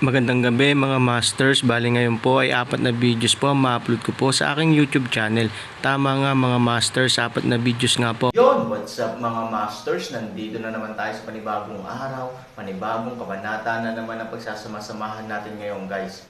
Magandang gabi mga masters, bali ngayon po ay 4 na videos po ang ma-upload ko po sa aking YouTube channel. Tama nga mga masters, 4 na videos nga po. Yon, what's up mga masters? Nandito na naman tayo sa panibagong araw, panibagong kabanata na naman ang pagsasama-samahan natin ngayon guys.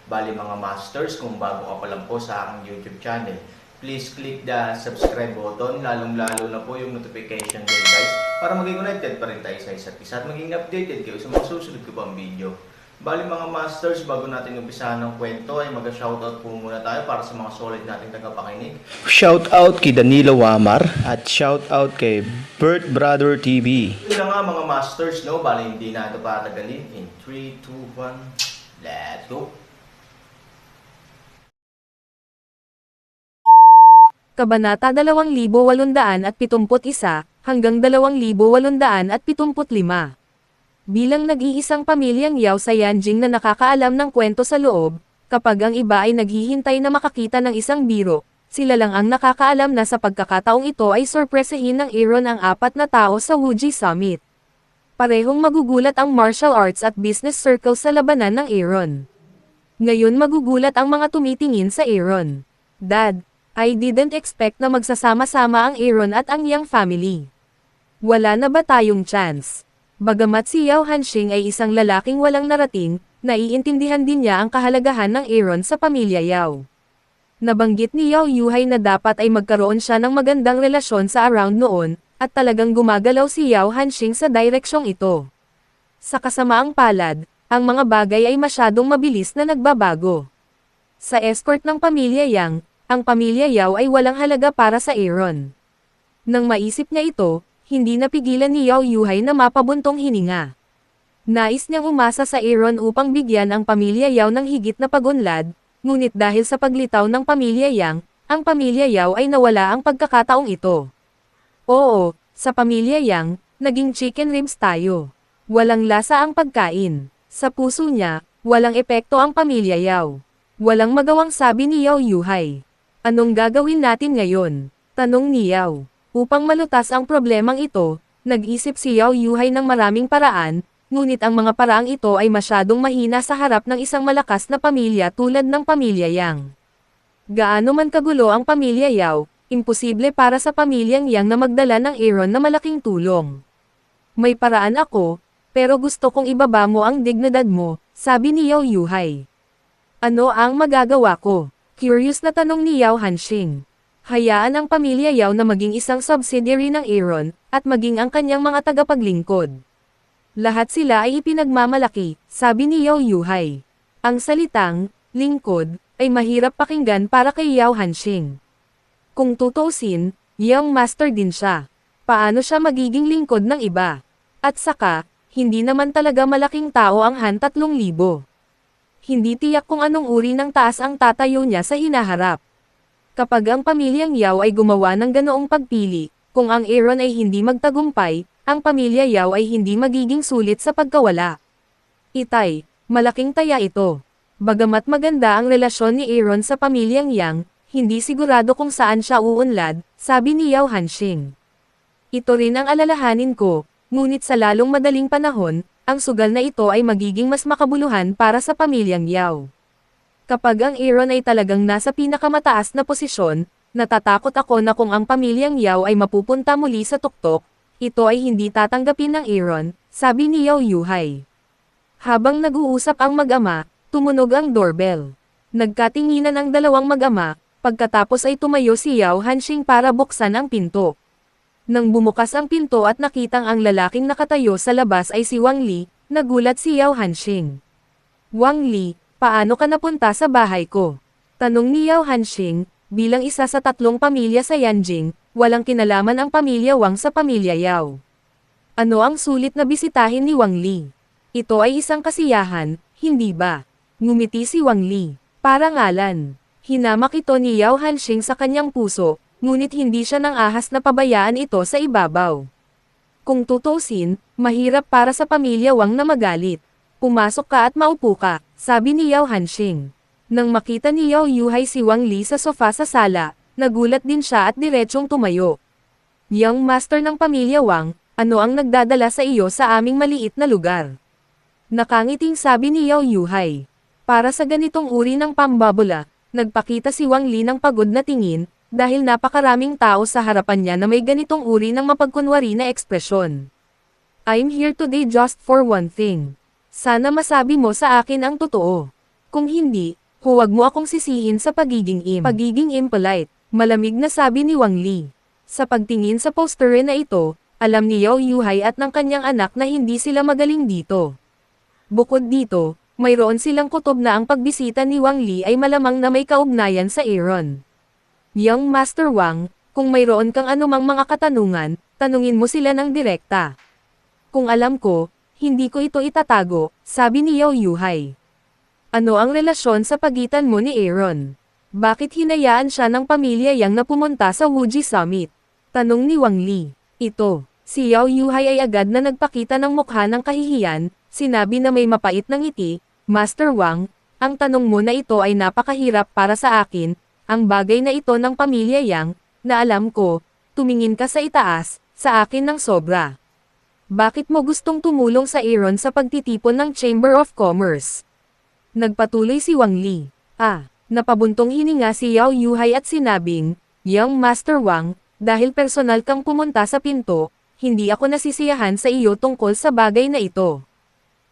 Bali mga masters, kung bago ka pa lang po sa aking YouTube channel, please click the subscribe button, lalong-lalo na po yung notification bell guys, para maging connected pa rin tayo sa isa't isa at maging updated kayo sa mga susunod ko pang video. Bali mga masters, bago natin umpisahan ng kwento ay mag-shoutout po muna tayo para sa mga solid nating tagapakinig. Shoutout kay Danilo Wamar at shoutout kay Bert Brother TV. Yun na nga mga masters, no? Bali hindi na ito patagalin. In 3, 2, 1, let's go! Kabanata 2871 hanggang 2875. Bilang nag-iisang pamilyang Yao sa Yanjing na nakakaalam ng kwento sa loob, kapag ang iba ay naghihintay na makakita ng isang biro, sila lang ang nakakaalam na sa pagkakataong ito ay sorpresahin ng Aaron ang 4 na tao sa Wuji Summit. Parehong magugulat ang martial arts at business circle sa labanan ng Aaron. Ngayon magugulat ang mga tumitingin sa Aaron. Dad, I didn't expect na magsasama-sama ang Aaron at ang Yang family. Wala na ba tayong chance? Bagamat si Yao Hanxing ay isang lalaking walang narating, naiintindihan din niya ang kahalagahan ng Aaron sa pamilya Yao. Nabanggit ni Yao Yuhai na dapat ay magkaroon siya ng magandang relasyon sa around noon, at talagang gumagalaw si Yao Hanxing sa direksyong ito. Sa kasamaang palad, ang mga bagay ay masyadong mabilis na nagbabago. Sa escort ng pamilya Yang, ang pamilya Yao ay walang halaga para sa Aaron. Nang maisip niya ito, hindi napigilan ni Yao Yuhai na mapabuntong hininga. Nais niyang umasa sa Aaron upang bigyan ang pamilya Yao ng higit na pag-unlad, ngunit dahil sa paglitaw ng pamilya Yang, ang pamilya Yao ay nawala ang pagkakataong ito. Oo, sa pamilya Yang, naging chicken ribs tayo. Walang lasa ang pagkain. Sa puso niya, walang epekto ang pamilya Yao. Walang magawang sabi ni Yao Yuhai. Anong gagawin natin ngayon? Tanong ni Yao. Upang malutas ang problemang ito, nag-isip si Yao Yuhai ng maraming paraan, ngunit ang mga paraang ito ay masyadong mahina sa harap ng isang malakas na pamilya tulad ng pamilya Yang. Gaano man kagulo ang pamilya Yao, imposible para sa pamilyang Yang na magdala ng Aaron na malaking tulong. May paraan ako, pero gusto kong ibaba mo ang dignidad mo, sabi ni Yao Yuhai. Ano ang magagawa ko? Curious na tanong ni Yao Hanxing. Hayaan ang pamilya Yao na maging isang subsidiary ng Aaron, at maging ang kanyang mga tagapaglingkod. Lahat sila ay ipinagmamalaki, sabi ni Yao Yuhai. Ang salitang, lingkod, ay mahirap pakinggan para kay Yao Hanxing. Kung tutuusin, young master din siya. Paano siya magiging lingkod ng iba? At saka, hindi naman talaga malaking tao ang Han 3,000. Hindi tiyak kung anong uri ng taas ang tatayo niya sa hinaharap. Kapag ang pamilyang Yao ay gumawa ng ganoong pagpili, kung ang Aaron ay hindi magtagumpay, ang pamilya Yao ay hindi magiging sulit sa pagkawala. Itay, malaking taya ito. Bagamat maganda ang relasyon ni Aaron sa pamilyang Yang, hindi sigurado kung saan siya uunlad, sabi ni Yao Hanxing. Ito rin ang alalahanin ko, ngunit sa lalong madaling panahon, ang sugal na ito ay magiging mas makabuluhan para sa pamilyang Yao. Kapag ang Aaron ay talagang nasa pinakamataas na posisyon, natatakot ako na kung ang pamilyang Yao ay mapupunta muli sa tuktok, ito ay hindi tatanggapin ng Aaron, sabi ni Yao Yuhai. Habang nag-uusap ang mag-ama, tumunog ang doorbell. Nagkatinginan ang dalawang mag-ama, pagkatapos ay tumayo si Yao Hanxing para buksan ang pinto. Nang bumukas ang pinto at nakitang ang lalaking nakatayo sa labas ay si Wang Li, nagulat si Yao Hanxing. Wang Li, paano ka napunta sa bahay ko? Tanong ni Yao Hanxing, bilang isa sa 3 pamilya sa Yanjing, walang kinalaman ang pamilya Wang sa pamilya Yao. Ano ang sulit na bisitahin ni Wang Li? Ito ay isang kasiyahan, hindi ba? Ngumiti si Wang Li. Para ngalan. Hinamak ito ni Yao Hanxing sa kanyang puso, ngunit hindi siya nang ahas na pabayaan ito sa ibabaw. Kung tutusin, mahirap para sa pamilya Wang na magalit. Pumasok ka at maupo ka, sabi ni Yao Hanxing. Nang makita ni Yao Yuhai si Wang Li sa sofa sa sala, Nagulat din siya at diretsong tumayo. Young master ng pamilya Wang, ano ang nagdadala sa iyo sa aming maliit na lugar? Nakangiting sabi ni Yao Yuhai. Para sa ganitong uri ng pambabola, nagpakita si Wang Li ng pagod na tingin, dahil napakaraming tao sa harapan niya na may ganitong uri ng mapagkunwari na ekspresyon. I'm here today just for one thing. Sana masabi mo sa akin ang totoo. Kung hindi, huwag mo akong sisihin sa pagiging impolite, malamig na sabi ni Wang Li. Sa pagtingin sa poster na ito, alam ni Yao Yuhai at ng kanyang anak na hindi sila magaling dito. Bukod dito, mayroon silang kutob na ang pagbisita ni Wang Li ay malamang na may kaugnayan sa Aaron. Young Master Wang, kung mayroon kang anumang mga katanungan, tanungin mo sila ng direkta. Kung alam ko, hindi ko ito itatago, sabi ni Yao Yuhai. Ano ang relasyon sa pagitan mo ni Aaron? Bakit hinayaan siya ng pamilya Yang na pumunta sa Wuji Summit? Tanong ni Wang Li. Ito, si Yao Yuhai ay agad na nagpakita ng mukha ng kahihiyan, sinabi na may mapait na ngiti, Master Wang, ang tanong mo na ito ay napakahirap para sa akin, ang bagay na ito ng pamilya Yang, na alam ko, tumingin ka sa itaas, sa akin ng sobra. Bakit mo gustong tumulong sa Aaron sa pagtitipon ng Chamber of Commerce? Nagpatuloy si Wang Li. Napabuntong hininga si Yao Yuhai at sinabing, Young Master Wang, dahil personal kang pumunta sa pinto, hindi ako nasisiyahan sa iyo tungkol sa bagay na ito.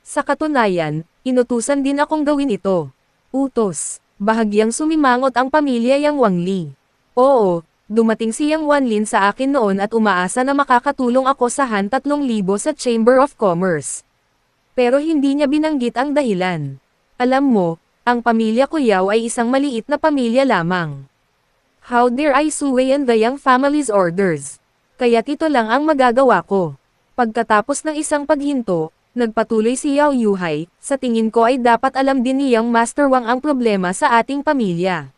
Sa katunayan, inutusan din akong gawin ito. Utos. Bahagyang sumimangot ang pamilya Yang Wang Li. Oo, dumating si Yang Wanlin sa akin noon at umaasa na makakatulong ako sa Han 3,000 sa Chamber of Commerce. Pero hindi niya binanggit ang dahilan. Alam mo, ang pamilya ko Yao ay isang maliit na pamilya lamang. How dare I sway the Yang family's orders? Kaya't ito lang ang magagawa ko. Pagkatapos ng isang paghinto, nagpatuloy si Yao Yuhai, sa tingin ko ay dapat alam din ni Yang Master Wang ang problema sa ating pamilya.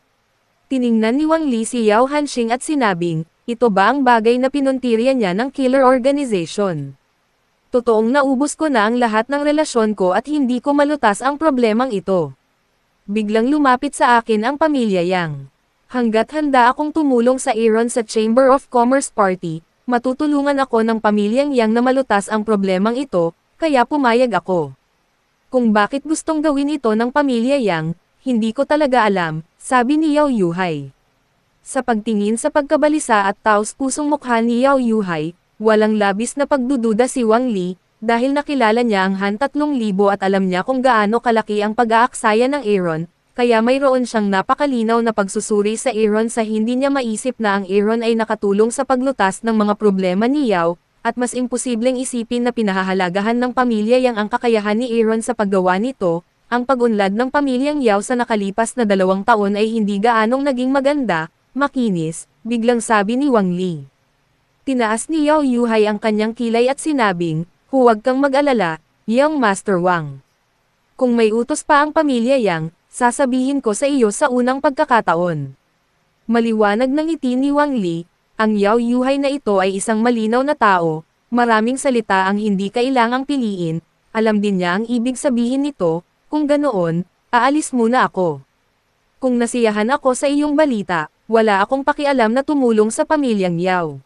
Tiningnan ni Wang Li si Yao Hanxing at sinabing, ito ba ang bagay na pinuntirya niya ng killer organization? Totoong naubos ko na ang lahat ng relasyon ko at hindi ko malutas ang problemang ito. Biglang lumapit sa akin ang pamilya Yang. Hanggat handa akong tumulong sa Aaron sa Chamber of Commerce Party, matutulungan ako ng pamilyang Yang na malutas ang problemang ito, kaya pumayag ako. Kung bakit gustong gawin ito ng pamilya Yang, hindi ko talaga alam, sabi ni Yao Yuhai. Sa pagtingin sa pagkabalisa at taos-pusong mukha ni Yao Yuhai, walang labis na pagdududa si Wang Li, dahil nakilala niya ang Han 3,000 at alam niya kung gaano kalaki ang pag-aaksaya ng Aaron, kaya mayroon siyang napakalinaw na pagsusuri sa Aaron sa hindi niya maisip na ang Aaron ay nakatulong sa paglutas ng mga problema ni Yao, at mas imposibleng isipin na pinahahalagahan ng pamilya Yang ang kakayahan ni Aaron sa paggawa nito. Ang pag-unlad ng pamilyang Yao sa nakalipas na 2 taon ay hindi gaanong naging maganda, makinis, biglang sabi ni Wang Li. Tinaas ni Yao Yuhai ang kanyang kilay at sinabing, huwag kang mag-alala, Young Master Wang. Kung may utos pa ang pamilya Yang, sasabihin ko sa iyo sa unang pagkakataon. Maliwanag ng ngiti ni Wang Li, ang Yao Yuhai na ito ay isang malinaw na tao, maraming salita ang hindi kailangang piliin, alam din niya ang ibig sabihin nito. Kung ganoon, aalis muna ako. Kung nasiyahan ako sa iyong balita, wala akong pakialam na tumulong sa pamilyang Yao.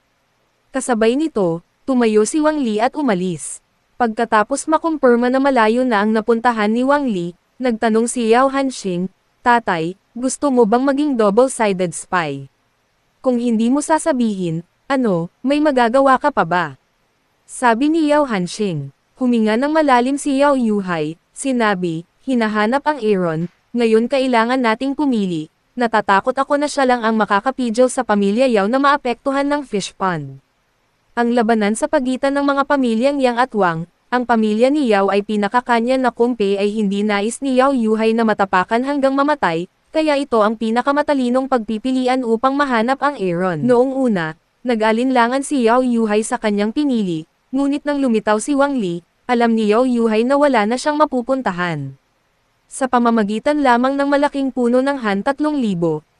Kasabay nito, tumayo si Wang Li at umalis. Pagkatapos makumpirma na malayo na ang napuntahan ni Wang Li, nagtanong si Yao Hanxing, Tatay, gusto mo bang maging double-sided spy? Kung hindi mo sasabihin, may magagawa ka pa ba? Sabi ni Yao Hanxing. Huminga ng malalim si Yao Yuhai, sinabi, hinahanap ang Aaron, ngayon kailangan nating pumili, natatakot ako na siya lang ang makakapidyo sa pamilya Yao na maapektuhan ng fish pond. Ang labanan sa pagitan ng mga pamilyang Yang at Wang, ang pamilya ni Yao ay pinakakanya na kumpe ay hindi nais ni Yao Yuhai na matapakan hanggang mamatay, kaya ito ang pinakamatalinong pagpipilian upang mahanap ang Aaron. Noong una, nag-alinlangan si Yao Yuhai sa kanyang pinili, ngunit nang lumitaw si Wang Li, alam ni Yao Yuhai na wala na siyang mapupuntahan. Sa pamamagitan lamang ng malaking puno ng Han 3,000,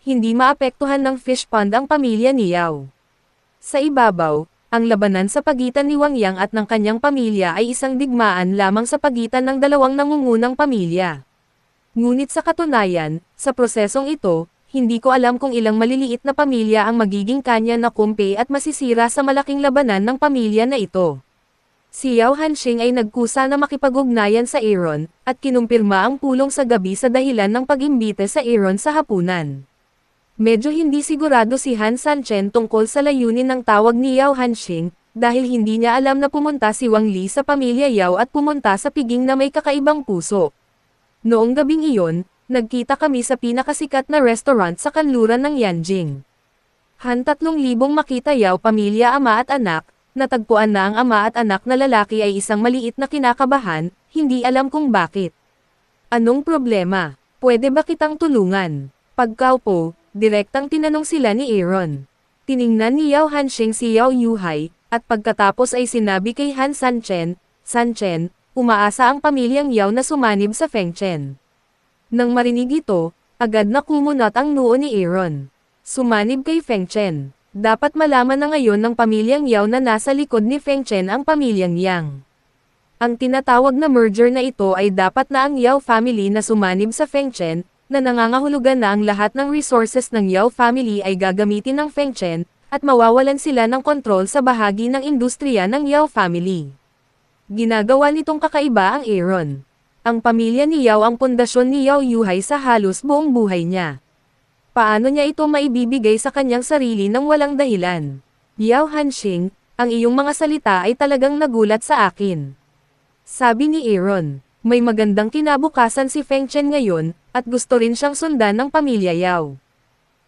hindi maapektuhan ng fish pond ang pamilya ni Yao. Sa ibabaw, ang labanan sa pagitan ni Wang Yang at ng kanyang pamilya ay isang digmaan lamang sa pagitan ng dalawang nangungunang pamilya. Ngunit sa katunayan, sa prosesong ito, hindi ko alam kung ilang maliliit na pamilya ang magiging kanya na kumpe at masisira sa malaking labanan ng pamilya na ito. Si Yao Hanxing ay nagkusa na makipag-ugnayan sa Aaron, at kinumpirma ang pulong sa gabi sa dahilan ng pag-imbite sa Aaron sa hapunan. Medyo hindi sigurado si Han Sanchen tungkol sa layunin ng tawag ni Yao Hanxing, dahil hindi niya alam na pumunta si Wang Li sa pamilya Yao at pumunta sa piging na may kakaibang puso. Noong gabing iyon, nagkita kami sa pinakasikat na restaurant sa kanluran ng Yanjing. Han 3,000 makita Yao pamilya ama at anak, natagpuan na ang ama at anak na lalaki ay isang maliit na kinakabahan, hindi alam kung bakit. Anong problema? Pwede ba kitang tulungan? Pagkaupo, direktang tinanong sila ni Aaron. Tiningnan ni Yao Hanxing si Yao Yuhai, at pagkatapos ay sinabi kay Han Sanchen, Sanchen, umaasa ang pamilyang Yao na sumanib sa Fengchen. Nang marinig ito, agad na kumunot ang noo ni Aaron. Sumanib kay Fengchen. Dapat malaman na ngayon ng pamilyang Yao na nasa likod ni Fengchen ang pamilyang Yang. Ang tinatawag na merger na ito ay dapat na ang Yao family na sumanib sa Fengchen, na nangangahulugan na ang lahat ng resources ng Yao family ay gagamitin ng Fengchen, at mawawalan sila ng kontrol sa bahagi ng industriya ng Yao family. Ginagawa nitong kakaiba ang Aaron. Ang pamilya ni Yao ang pundasyon ni Yao Yuhai sa halos buong buhay niya. Paano niya ito maibibigay sa kanyang sarili nang walang dahilan? Yao Hanxing, ang iyong mga salita ay talagang nagulat sa akin. Sabi ni Aaron, may magandang kinabukasan si Fengchen ngayon, at gusto rin siyang sundan ng pamilya Yao.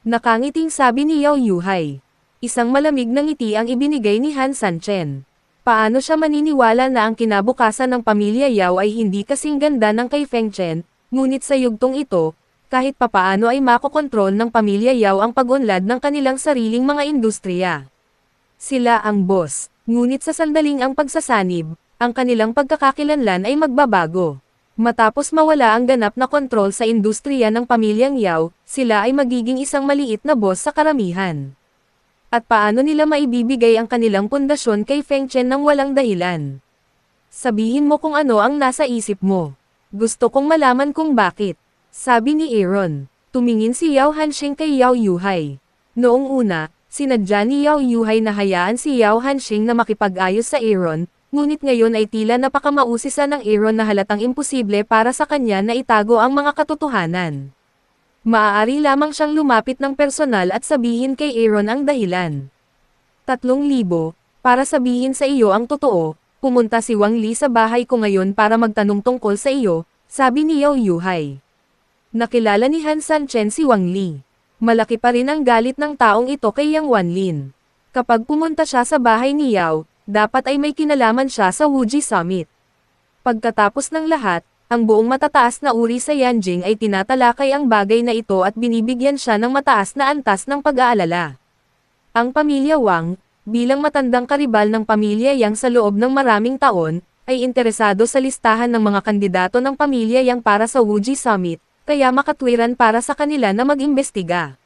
Nakangiting sabi ni Yao Yuhai. Isang malamig na ngiti ang ibinigay ni Han Sanchen. Paano siya maniniwala na ang kinabukasan ng pamilya Yao ay hindi kasing ganda ng kay Fengchen, ngunit sa yugtong ito, kahit papaano ay makokontrol ng pamilya Yao ang pag-unlad ng kanilang sariling mga industriya. Sila ang boss, ngunit sa sandaling ang pagsasanib, ang kanilang pagkakakilanlan ay magbabago. Matapos mawala ang ganap na kontrol sa industriya ng pamilyang Yao, sila ay magiging isang maliit na boss sa karamihan. At paano nila maibibigay ang kanilang pundasyon kay Fengchen nang walang dahilan? Sabihin mo kung ano ang nasa isip mo. Gusto kong malaman kung bakit. Sabi ni Aaron. Tumingin si Yao Hanxing kay Yao Yuhai. Noong una, sinadya ni Yao Yuhai na hayaan si Yao Hanxing na makipag-ayos sa Aaron, ngunit ngayon ay tila napakamauusisa ng Aaron na halatang imposible para sa kanya na itago ang mga katotohanan. Maaari lamang siyang lumapit ng personal at sabihin kay Aaron ang dahilan. 3,000, para sabihin sa iyo ang totoo, pumunta si Wang Li sa bahay ko ngayon para magtanong tungkol sa iyo, sabi ni Yao Yuhai. Nakilala ni Han Sanchen si Wang Li. Malaki pa rin ang galit ng taong ito kay Yang Wanlin. Kapag pumunta siya sa bahay ni Yao, dapat ay may kinalaman siya sa Wuji Summit. Pagkatapos ng lahat, ang buong matataas na uri sa Yanjing ay tinatalakay ang bagay na ito at binibigyan siya ng mataas na antas ng pag-aalala. Ang pamilya Wang, bilang matandang karibal ng pamilya Yang sa loob ng maraming taon, ay interesado sa listahan ng mga kandidato ng pamilya Yang para sa Wuji Summit, kaya makatwiran para sa kanila na mag-imbestiga.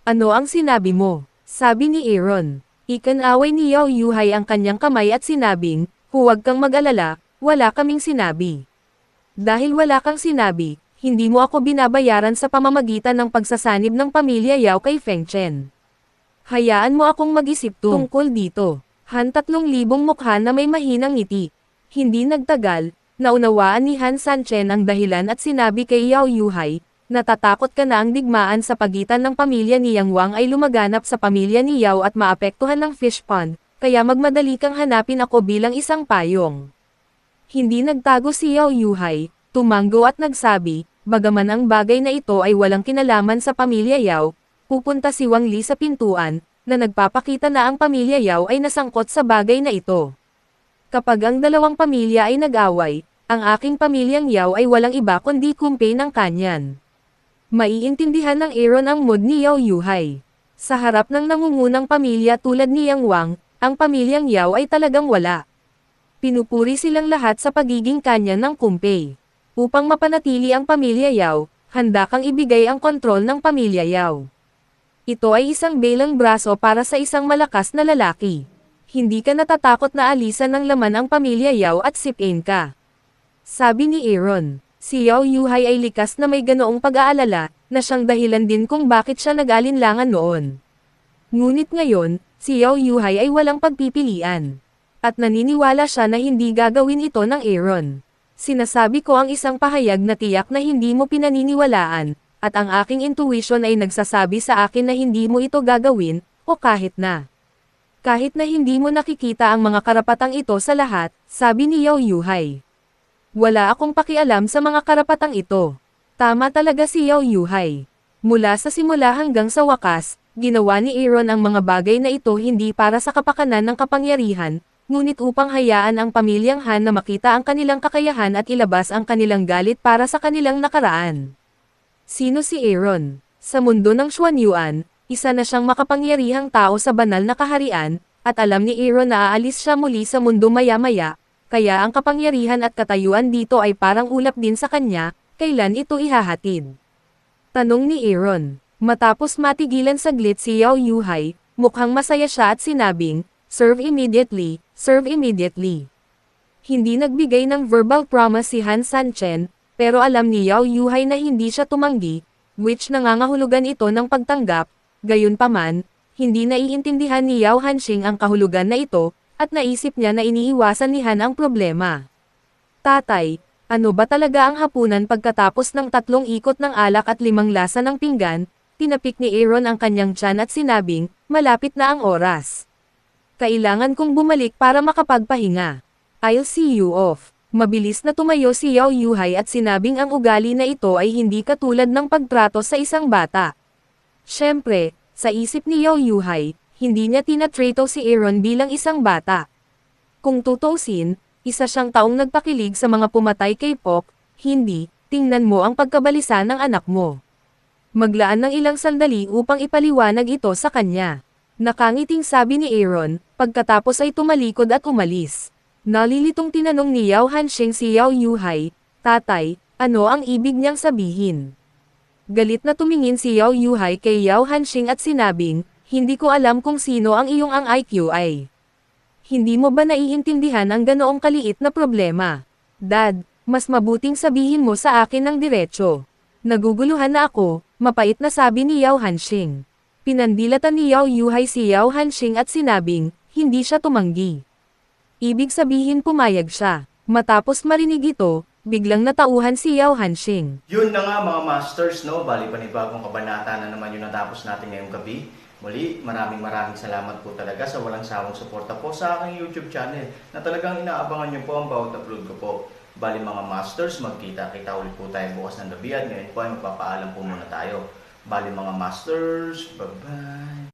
Ano ang sinabi mo? Sabi ni Aaron. Ikanaway ni Yao Yuhai ang kanyang kamay at sinabing, huwag kang mag-alala, wala kaming sinabi. Dahil wala kang sinabi, hindi mo ako binabayaran sa pamamagitan ng pagsasanib ng pamilya Yao kay Fengchen. Hayaan mo akong mag-isip tungkol dito. Han 3,000 mukha na may mahinang ngiti. Hindi nagtagal, naunawaan ni Han Sanchen ang dahilan at sinabi kay Yao Yuhai, natatakot ka na ang digmaan sa pagitan ng pamilya ni Yang Wang ay lumaganap sa pamilya ni Yao at maapektuhan ng fish pond, kaya magmadali kang hanapin ako bilang isang payong. Hindi nagtago si Yao Yuhai, tumanggo at nagsabi, bagaman ang bagay na ito ay walang kinalaman sa pamilya Yao, pupunta si Wang Li sa pintuan, na nagpapakita na ang pamilya Yao ay nasangkot sa bagay na ito. Kapag ang dalawang pamilya ay nag-away, ang aking pamilyang Yao ay walang iba kundi kumpe ng kanyan. Maiintindihan ng Aaron ang mood ni Yao Yuhai. Sa harap ng nangungunang pamilya tulad ni Yang Wang, ang pamilyang Yao ay talagang wala. Pinupuri silang lahat sa pagiging kanyan ng kumpe. Upang mapanatili ang pamilya Yao, handa kang ibigay ang kontrol ng pamilya Yao. Ito ay isang belang braso para sa isang malakas na lalaki. Hindi ka natatakot na alisan ng laman ang pamilya Yao at sipin ka. Sabi ni Aaron, si Yao Yuhai ay likas na may ganoong pag-aalala, na siyang dahilan din kung bakit siya nag-alinlangan noon. Ngunit ngayon, si Yao Yuhai ay walang pagpipilian. At naniniwala siya na hindi gagawin ito ng Aaron. Sinasabi ko ang isang pahayag na tiyak na hindi mo pinaniniwalaan, at ang aking intuition ay nagsasabi sa akin na hindi mo ito gagawin, o kahit na. Kahit na hindi mo nakikita ang mga karapatang ito sa lahat, sabi ni Yao Yuhai. Wala akong pakialam sa mga karapatang ito. Tama talaga si Yao Yuhai. Mula sa simula hanggang sa wakas, ginawa ni Aaron ang mga bagay na ito hindi para sa kapakanan ng kapangyarihan, ngunit upang hayaan ang pamilyang Han na makita ang kanilang kakayahan at ilabas ang kanilang galit para sa kanilang nakaraan. Sino si Aaron? Sa mundo ng Xuanyuan, isa na siyang makapangyarihang tao sa banal na kaharian, at alam ni Aaron na aalis siya muli sa mundo maya-maya, kaya ang kapangyarihan at katayuan dito ay parang ulap din sa kanya, kailan ito ihahatid? Tanong ni Aaron. Matapos matigilan saglit si Yao Yuhai, mukhang masaya siya at sinabing, serve immediately, serve immediately. Hindi nagbigay ng verbal promise si Han Sanchen, pero alam ni Yao Yuhai na hindi siya tumanggi, which nangangahulugan ito ng pagtanggap, gayunpaman, hindi naiintindihan ni Yao Hanxing ang kahulugan na ito, at naisip niya na iniiwasan ni Han ang problema. Tatay, ano ba talaga ang hapunan pagkatapos ng 3 ikot ng alak at 5 lasa ng pinggan? Tinapik ni Aaron ang kanyang tiyan at sinabing, malapit na ang oras. Kailangan kong bumalik para makapagpahinga. I'll see you off. Mabilis na tumayo si Yao Yuhai at sinabing ang ugali na ito ay hindi katulad ng pagtrato sa isang bata. Siyempre, sa isip ni Yao Yuhai, hindi niya tinatrato si Aaron bilang isang bata. Kung tutuusin, isa siyang taong nagpakilig sa mga pumatay kay Pok, hindi, tingnan mo ang pagkabalisa ng anak mo. Maglaan ng ilang sandali upang ipaliwanag ito sa kanya. Nakangiting sabi ni Aaron, pagkatapos ay tumalikod at umalis. Nalilitong tinanong ni Yao Hanxing si Yao Yuhai, tatay, ano ang ibig niyang sabihin? Galit na tumingin si Yao Yuhai kay Yao Hanxing at sinabing, hindi ko alam kung sino ang iyong ang IQI. Hindi mo ba naiintindihan ang ganoong kaliit na problema? Dad, mas mabuting sabihin mo sa akin ng diretso. Naguguluhan na ako, mapait na sabi ni Yao Hanxing. Pinandilatan ni Yao Yuhai si Yao Hanxing at sinabing, hindi siya tumanggi. Ibig sabihin pumayag siya. Matapos marinig ito, biglang natauhan si Yao Hanxing. Yun na nga mga masters, no? Bali panibagong kabanata na naman yung natapos natin ngayong gabi. Muli, maraming salamat po talaga sa walang sawang suporta po sa aking YouTube channel na talagang inaabangan nyo po ang bawat upload ko po. Bali mga masters, magkita-kita ulit po tayo bukas ng gabi at ngayon po ay magpapaalam po muna tayo. Bali mga masters, bye-bye!